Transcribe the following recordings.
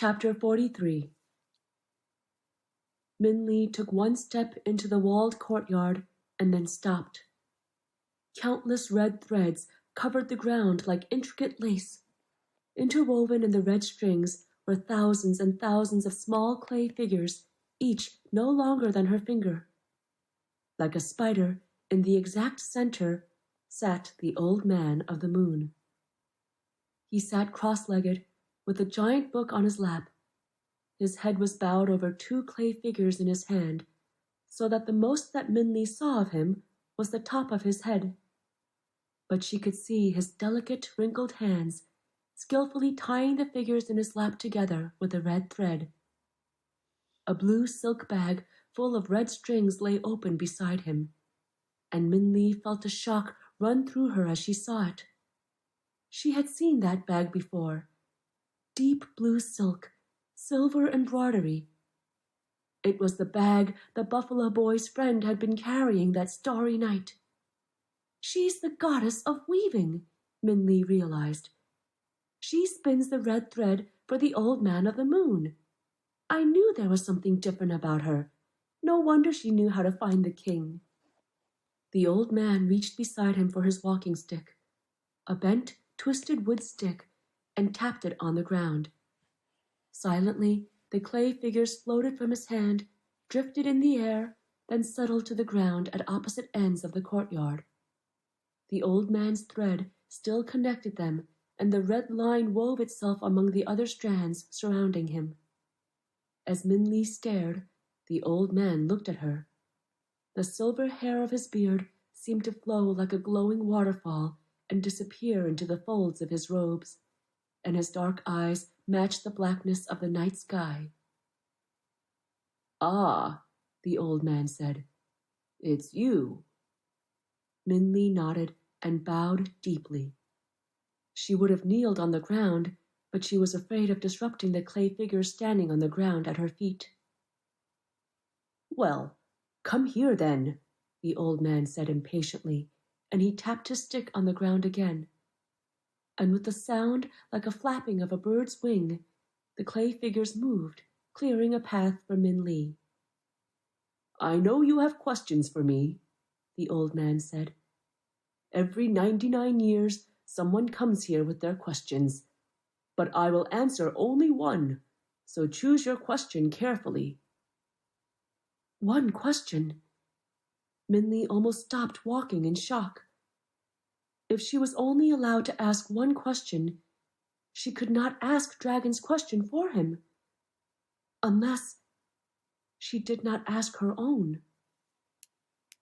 Chapter 43. Min Li took one step into the walled courtyard and then stopped. Countless red threads covered the ground like intricate lace. Interwoven in the red strings were thousands and thousands of small clay figures, each no longer than her finger. Like a spider, in the exact center sat the Old Man of the Moon. He sat cross-legged, with a giant book on his lap. His head was bowed over two clay figures in his hand, so that the most that Min Li saw of him was the top of his head. But she could see his delicate, wrinkled hands skillfully tying the figures in his lap together with a red thread. A blue silk bag full of red strings lay open beside him, and Min Li felt a shock run through her as she saw it. She had seen that bag before. Deep blue silk, silver embroidery. It was the bag the buffalo boy's friend had been carrying that starry night. She's the goddess of weaving, Min Li realized. She spins the red thread for the Old Man of the Moon. I knew there was something different about her. No wonder she knew how to find the king. The old man reached beside him for his walking stick, a bent, twisted wood stick, and tapped it on the ground. Silently, the clay figures floated from his hand, drifted in the air, then settled to the ground at opposite ends of the courtyard. The old man's thread still connected them, and the red line wove itself among the other strands surrounding him. As Min Li stared, the old man looked at her. The silver hair of his beard seemed to flow like a glowing waterfall and disappear into the folds of his robes, and his dark eyes matched the blackness of the night sky. "Ah," the old man said, "it's you." Min Li nodded and bowed deeply. She would have kneeled on the ground, but she was afraid of disrupting the clay figures standing on the ground at her feet. "Well, come here then," the old man said impatiently, and he tapped his stick on the ground again. And with a sound like a flapping of a bird's wing, the clay figures moved, clearing a path for Min Li. "I know you have questions for me," the old man said. "Every 99 years someone comes here with their questions, but I will answer only one, so choose your question carefully." One question? Min Li almost stopped walking in shock. If she was only allowed to ask one question, she could not ask Dragon's question for him. Unless she did not ask her own.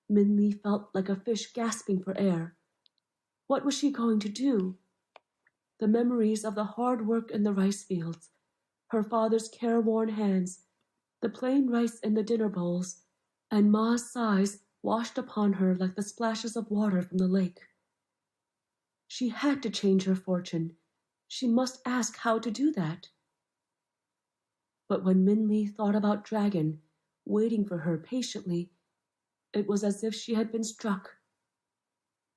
Min Li felt like a fish gasping for air. What was she going to do? The memories of the hard work in the rice fields, her father's careworn hands, the plain rice in the dinner bowls, and Ma's sighs washed upon her like the splashes of water from the lake. She had to change her fortune. She must ask how to do that. But when Min Li thought about Dragon, waiting for her patiently, it was as if she had been struck.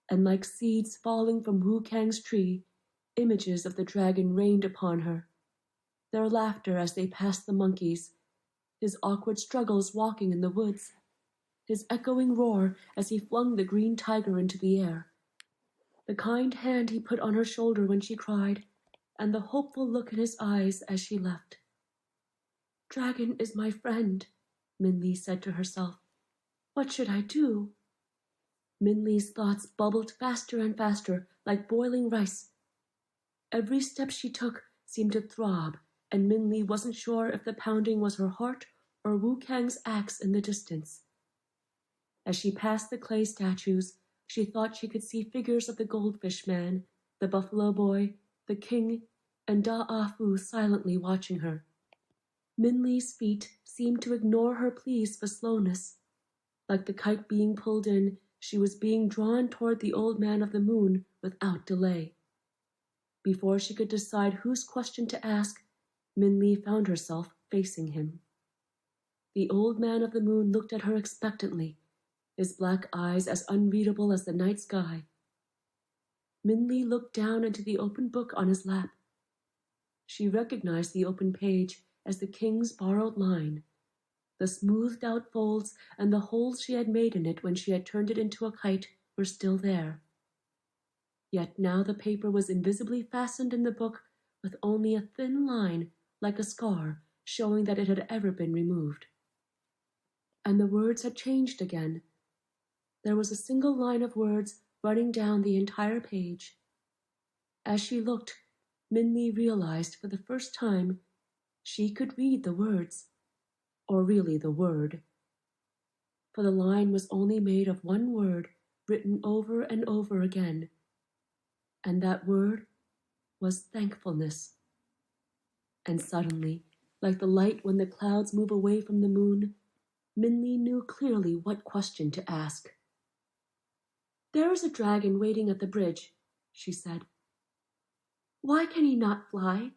And like seeds falling from Wu Kang's tree, images of the dragon rained upon her. Their laughter as they passed the monkeys, his awkward struggles walking in the woods, his echoing roar as he flung the green tiger into the air, the kind hand he put on her shoulder when she cried, and the hopeful look in his eyes as she left. "Dragon is my friend," Min Li said to herself. "What should I do?" Min Li's thoughts bubbled faster and faster like boiling rice. Every step she took seemed to throb, and Min Li wasn't sure if the pounding was her heart or Wu Kang's axe in the distance. As she passed the clay statues, she thought she could see figures of the goldfish man, the buffalo boy, the king, and Da-Ah-Fu silently watching her. Min Li's feet seemed to ignore her pleas for slowness. Like the kite being pulled in, she was being drawn toward the Old Man of the Moon without delay. Before she could decide whose question to ask, Min Li found herself facing him. The Old Man of the Moon looked at her expectantly, his black eyes as unreadable as the night sky. Min Li looked down into the open book on his lap. She recognized the open page as the king's borrowed line. The smoothed out folds and the holes she had made in it when she had turned it into a kite were still there. Yet now the paper was invisibly fastened in the book with only a thin line, like a scar, showing that it had ever been removed. And the words had changed again. There was a single line of words running down the entire page. As she looked, Minli realized for the first time she could read the words, or really the word. For the line was only made of one word written over and over again, and that word was thankfulness. And suddenly, like the light when the clouds move away from the moon, Minli knew clearly what question to ask. "There is a dragon waiting at the bridge," she said. "Why can he not fly?